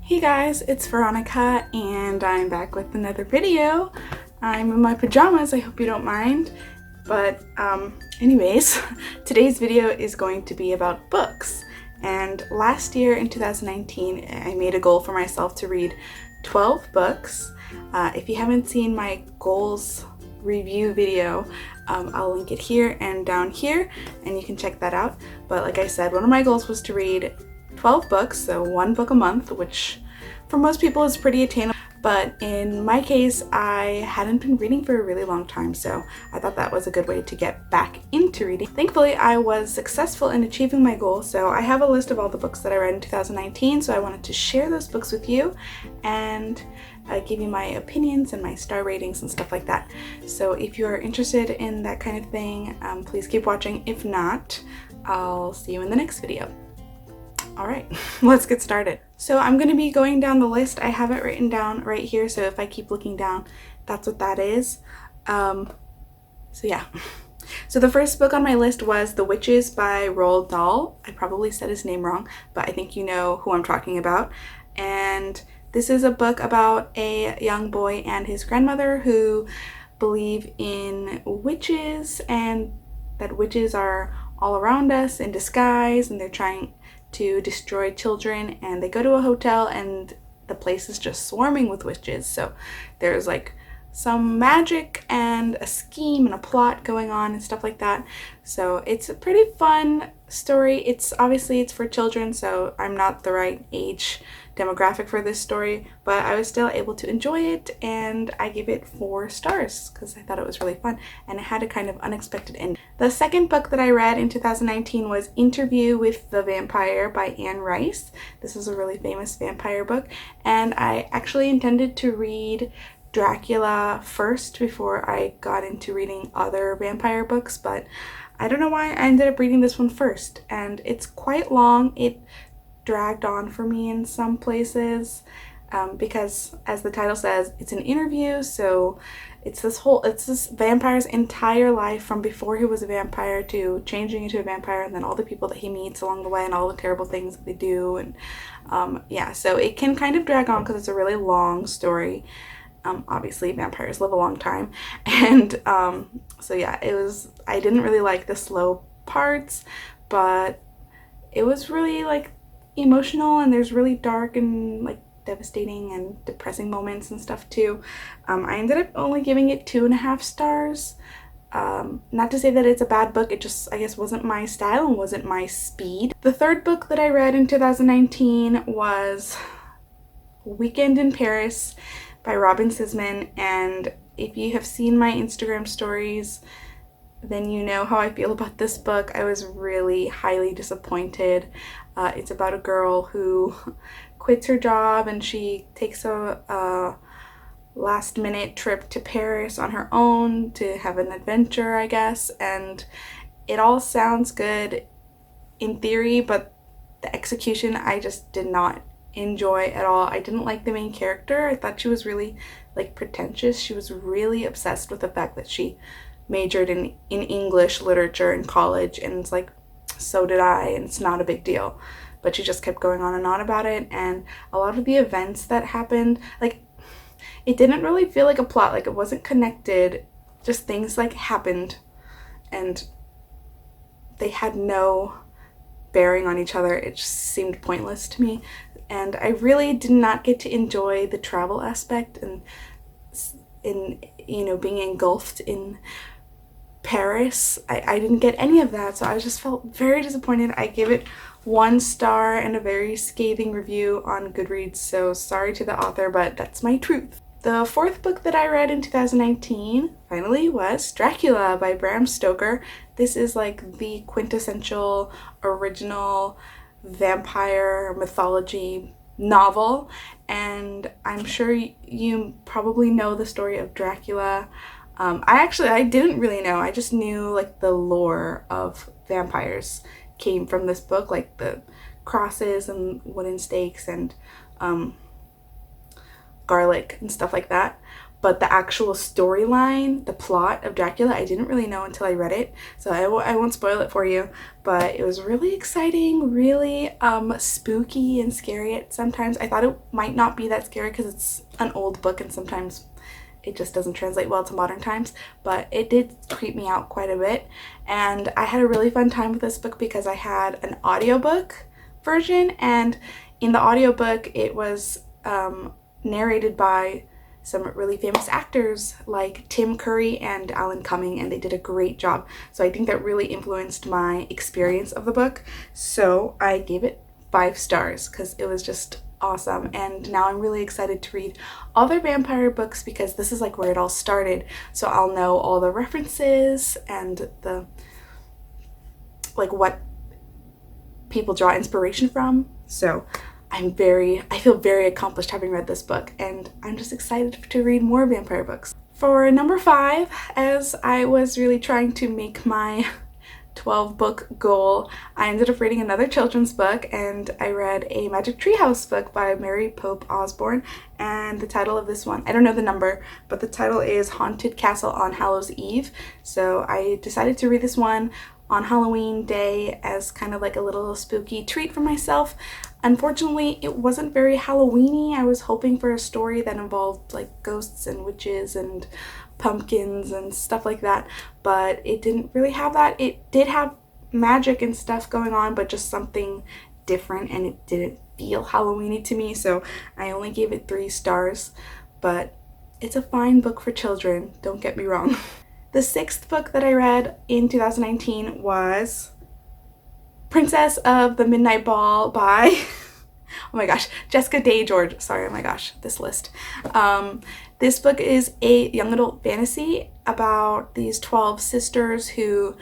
Hey guys, it's Veronica and I'm back with another video. I'm in my pajamas, I hope you don't mind. But anyways, today's video is going to be about books. And last year in 2019, I made a goal for myself to read 12 books. If you haven't seen my goals review video, I'll link it here and down here and you can check that out. But like I said, one of my goals was to read 12 books, so one book a month, which for most people is pretty attainable, but in my case I hadn't been reading for a really long time, so I thought that was a good way to get back into reading. Thankfully I was successful in achieving my goal, so I have a list of all the books that I read in 2019, so I wanted to share those books with you and give you my opinions and my star ratings and stuff like that. So if you're interested in that kind of thing, please keep watching. If not, I'll see you in the next video. Alright, let's get started. So I'm going to be going down the list. I have it written down right here, so if I keep looking down, that's what that is. So yeah. So the first book on my list was The Witches by Roald Dahl. I probably said his name wrong, but I think you know who I'm talking about. And this is a book about a young boy and his grandmother who believe in witches and that witches are all around us in disguise and they're trying to destroy children, and they go to a hotel and the place is just swarming with witches. So there's like some magic and a scheme and a plot going on and stuff like that. So it's a pretty fun story. It's for children, so I'm not the right age demographic for this story, but I was still able to enjoy it and I gave it 4 stars because I thought it was really fun and it had a kind of unexpected ending. The second book that I read in 2019 was Interview with the Vampire by Anne Rice. This is a really famous vampire book, and I actually intended to read Dracula first before I got into reading other vampire books, but I don't know why I ended up reading this one first, and it's quite long. It dragged on for me in some places because, as the title says, it's an interview, so it's this vampire's entire life from before he was a vampire to changing into a vampire, and then all the people that he meets along the way and all the terrible things that they do, and yeah, so it can kind of drag on because it's a really long story. Obviously vampires live a long time, and so yeah, I didn't really like the slow parts, but it was really like emotional, and there's really dark and like devastating and depressing moments and stuff too. I ended up only giving it 2.5 stars. Not to say that it's a bad book, it just, I guess, wasn't my style and wasn't my speed. The third book that I read in 2019 was Weekend in Paris by Robin Sisman, and if you have seen my Instagram stories, then you know how I feel about this book. I was really highly disappointed. It's about a girl who quits her job and she takes a last minute trip to Paris on her own to have an adventure, I guess, and it all sounds good in theory, but the execution I just did not enjoy at all. I didn't like the main character. I thought she was really like pretentious. She was really obsessed with the fact that she majored in English literature in college, and it's like, so did I, and it's not a big deal, but she just kept going on and on about it, and a lot of the events that happened, like, it didn't really feel like a plot, like it wasn't connected, just things like happened and they had no bearing on each other. It just seemed pointless to me, and I really did not get to enjoy the travel aspect and in being engulfed in Paris. I didn't get any of that, so I just felt very disappointed. I gave it 1 star and a very scathing review on Goodreads, so sorry to the author, but that's my truth. The fourth book that I read in 2019 finally was Dracula by Bram Stoker. This is like the quintessential original vampire mythology novel, and I'm sure you probably know the story of Dracula. I didn't really know. I just knew like the lore of vampires came from this book, like the crosses and wooden stakes and garlic and stuff like that. but the actual storyline, the plot of Dracula, I didn't really know until I read it, so I won't spoil it for you, but it was really exciting, really spooky and scary at sometimes. I thought it might not be that scary because it's an old book and sometimes it just doesn't translate well to modern times, but it did creep me out quite a bit. And I had a really fun time with this book because I had an audiobook version, and in the audiobook it was narrated by some really famous actors like Tim Curry and Alan Cumming, and they did a great job. So I think that really influenced my experience of the book. So I gave it 5 stars because it was just awesome. And now I'm really excited to read other vampire books because this is like where it all started. So I'll know all the references and the like what people draw inspiration from. So I feel very accomplished having read this book, and I'm just excited to read more vampire books. For number 5, as I was really trying to make my 12 book goal, I ended up reading another children's book, and I read a Magic Treehouse book by Mary Pope Osborne, and the title of this one, I don't know the number, but the title is Haunted Castle on Hallows Eve. So I decided to read this one on Halloween day as kind of like a little spooky treat for myself. Unfortunately, it wasn't very Halloween-y. I was hoping for a story that involved like ghosts and witches and pumpkins and stuff like that, but it didn't really have that. It did have magic and stuff going on, but just something different, and it didn't feel Halloween-y to me, so I only gave it 3 stars, but it's a fine book for children, don't get me wrong. The 6th book that I read in 2019 was Princess of the Midnight Ball by oh my gosh, Jessica Day George. Sorry, oh my gosh, this list. This book is a young adult fantasy about these 12 sisters who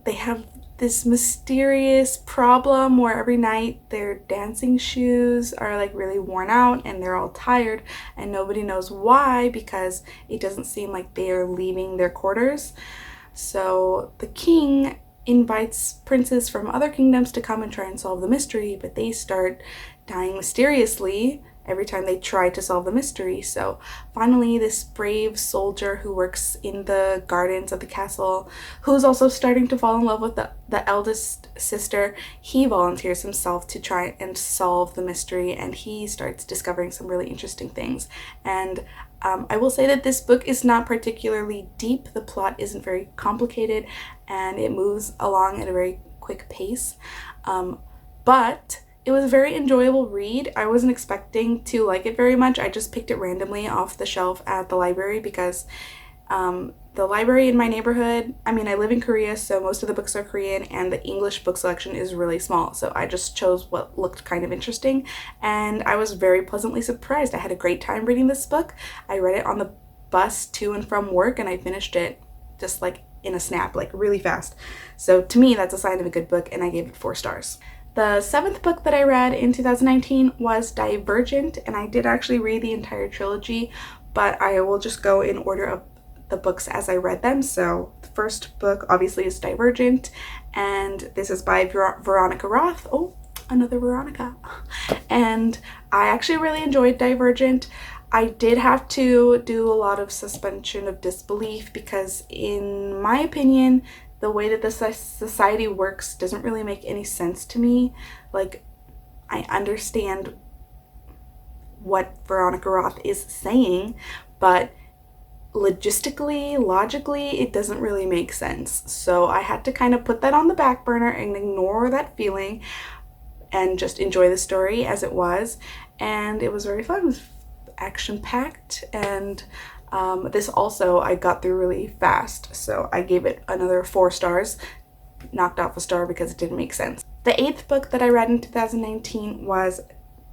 they have this mysterious problem where every night their dancing shoes are like really worn out and they're all tired, and nobody knows why because it doesn't seem like they are leaving their quarters. So the king invites princes from other kingdoms to come and try and solve the mystery, but they start dying mysteriously every time they try to solve the mystery. So finally, this brave soldier who works in the gardens of the castle, who's also starting to fall in love with the eldest sister, he volunteers himself to try and solve the mystery, and he starts discovering some really interesting things. And I will say that this book is not particularly deep. The plot isn't very complicated, and it moves along at a very quick pace. But it was a very enjoyable read. I wasn't expecting to like it very much. I just picked it randomly off the shelf at the library because the library in my neighborhood, I mean, I live in Korea, so most of the books are Korean, and the English book selection is really small. So I just chose what looked kind of interesting, and I was very pleasantly surprised. I had a great time reading this book. I read it on the bus to and from work, and I finished it just like in a snap, like really fast. So to me, that's a sign of a good book, and I gave it 4 stars. The 7th book that I read in 2019 was Divergent, and I did actually read the entire trilogy, but I will just go in order of the books as I read them. So the first book obviously is Divergent, and this is by Veronica Roth. Oh, another Veronica. And I actually really enjoyed Divergent. I did have to do a lot of suspension of disbelief because, in my opinion, the way that the society works doesn't really make any sense to me. Like, I understand what Veronica Roth is saying, but logistically, logically, it doesn't really make sense. So I had to kind of put that on the back burner and ignore that feeling and just enjoy the story as it was. And it was very fun. It was action-packed, and this also I got through really fast, so I gave it another 4 stars, knocked off a star because it didn't make sense. The 8th book that I read in 2019 was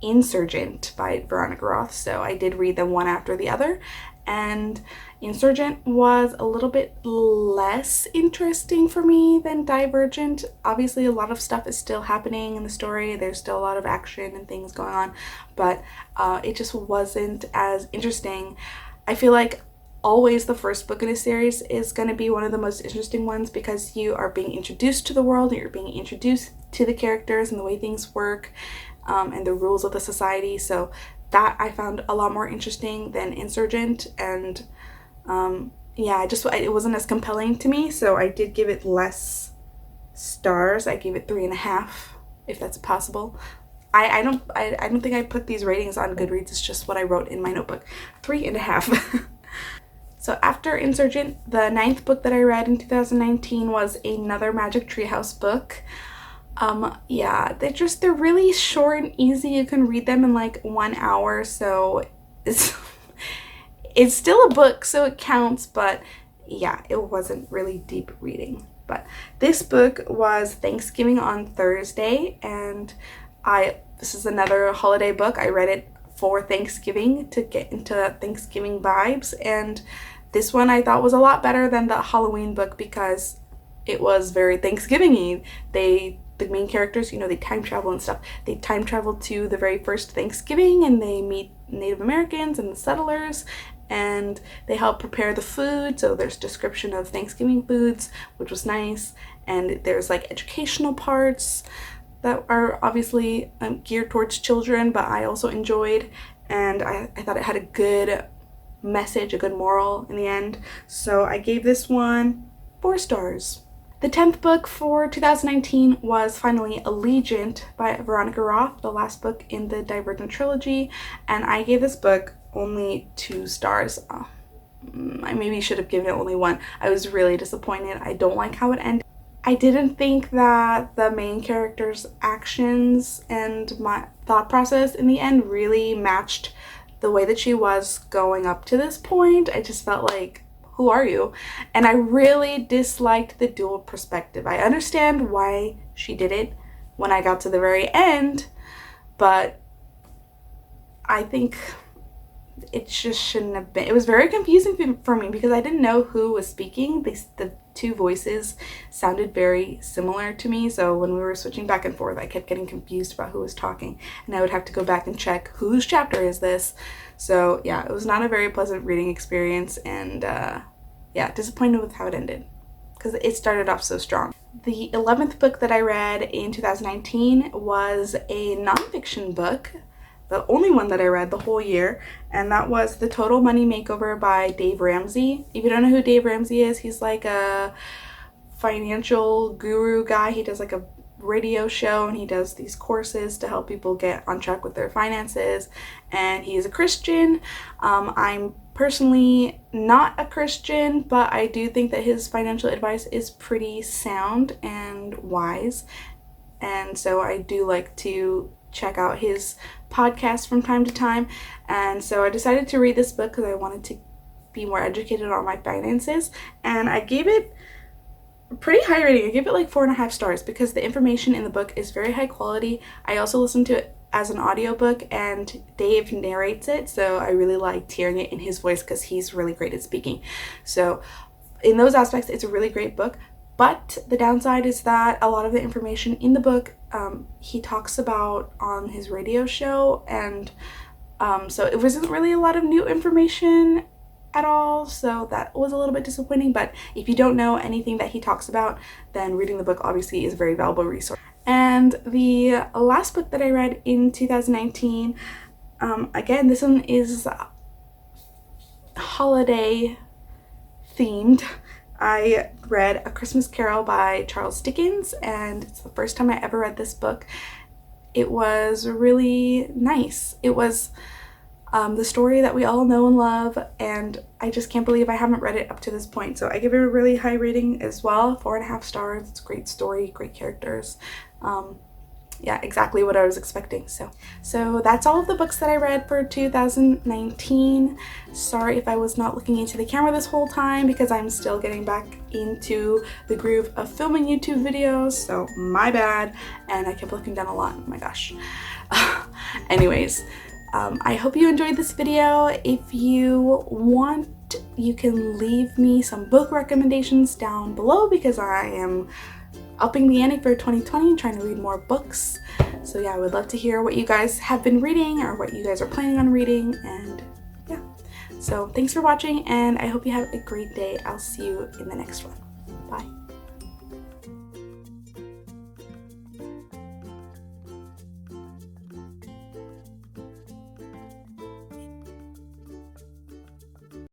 Insurgent by Veronica Roth, so I did read them one after the other, and Insurgent was a little bit less interesting for me than Divergent. Obviously, a lot of stuff is still happening in the story. There's still a lot of action and things going on, but it just wasn't as interesting. I feel like always the first book in a series is going to be one of the most interesting ones because you are being introduced to the world, and you're being introduced to the characters and the way things work, and the rules of the society. So that I found a lot more interesting than Insurgent, and yeah, it wasn't as compelling to me, so I did give it less stars. I gave it 3.5, if that's possible. I don't think I put these ratings on Goodreads. It's just what I wrote in my notebook. 3.5. So after Insurgent, the 9th book that I read in 2019 was another Magic Treehouse book. Yeah, they're really short and easy. You can read them in like 1 hour, so it's still a book, so it counts, but yeah, it wasn't really deep reading. But this book was Thanksgiving on Thursday, and this is another holiday book. I read it for Thanksgiving to get into Thanksgiving vibes, and this one I thought was a lot better than the Halloween book because it was very Thanksgiving-y. The main characters, you know, they time travel and stuff. They time travel to the very first Thanksgiving, and they meet Native Americans and the settlers, and they help prepare the food. So there's description of Thanksgiving foods, which was nice, and there's like educational parts that are obviously geared towards children, but I also enjoyed, and I thought it had a good message, a good moral in the end. So I gave this one 4 stars. The 10th book for 2019 was finally Allegiant by Veronica Roth, the last book in the Divergent trilogy, and I gave this book only 2 stars. I maybe should have given it only 1. I was really disappointed. I don't like how it ended. I didn't think that the main character's actions and my thought process in the end really matched the way that she was going up to this point. I just felt like, who are you? And I really disliked the dual perspective. I understand why she did it when I got to the very end, but I think it just shouldn't have been. It was very confusing for me because I didn't know who was speaking. The 2 voices sounded very similar to me, so when we were switching back and forth, I kept getting confused about who was talking, and I would have to go back and check whose chapter is this. So yeah, it was not a very pleasant reading experience, and yeah, disappointed with how it ended because it started off so strong. The 11th book that I read in 2019 was a nonfiction book, the only one that I read the whole year, and that was The Total Money Makeover by Dave Ramsey. If you don't know who Dave Ramsey is, he's like a financial guru guy. He does like a radio show, and he does these courses to help people get on track with their finances, and he is a Christian. I'm personally not a Christian, but I do think that his financial advice is pretty sound and wise, and so I do like to check out his podcast from time to time. And so I decided to read this book because I wanted to be more educated on my finances, and I gave it a pretty high rating. I gave it like 4.5 stars because the information in the book is very high quality. I also listened to it as an audiobook, and Dave narrates it, so I really liked hearing it in his voice because he's really great at speaking. So in those aspects, it's a really great book. But the downside is that a lot of the information in the book he talks about on his radio show, and so it wasn't really a lot of new information at all, so that was a little bit disappointing. But if you don't know anything that he talks about, then reading the book obviously is a very valuable resource. And the last book that I read in 2019, again, this one is holiday themed. I read A Christmas Carol by Charles Dickens, and it's the first time I ever read this book. It was really nice. It was the story that we all know and love, and I just can't believe I haven't read it up to this point. So I give it a really high rating as well, 4.5 stars. It's a great story, great characters. Yeah, exactly what I was expecting. So that's all of the books that I read for 2019. Sorry if I was not looking into the camera this whole time because I'm still getting back into the groove of filming YouTube videos, so my bad. And I kept looking down a lot. Oh my gosh. Anyways, I hope you enjoyed this video. If you want, you can leave me some book recommendations down below because I am upping the ante for 2020 and trying to read more books. So yeah, I would love to hear what you guys have been reading or what you guys are planning on reading. And yeah, so thanks for watching, and I hope you have a great day. I'll see you in the next one. Bye.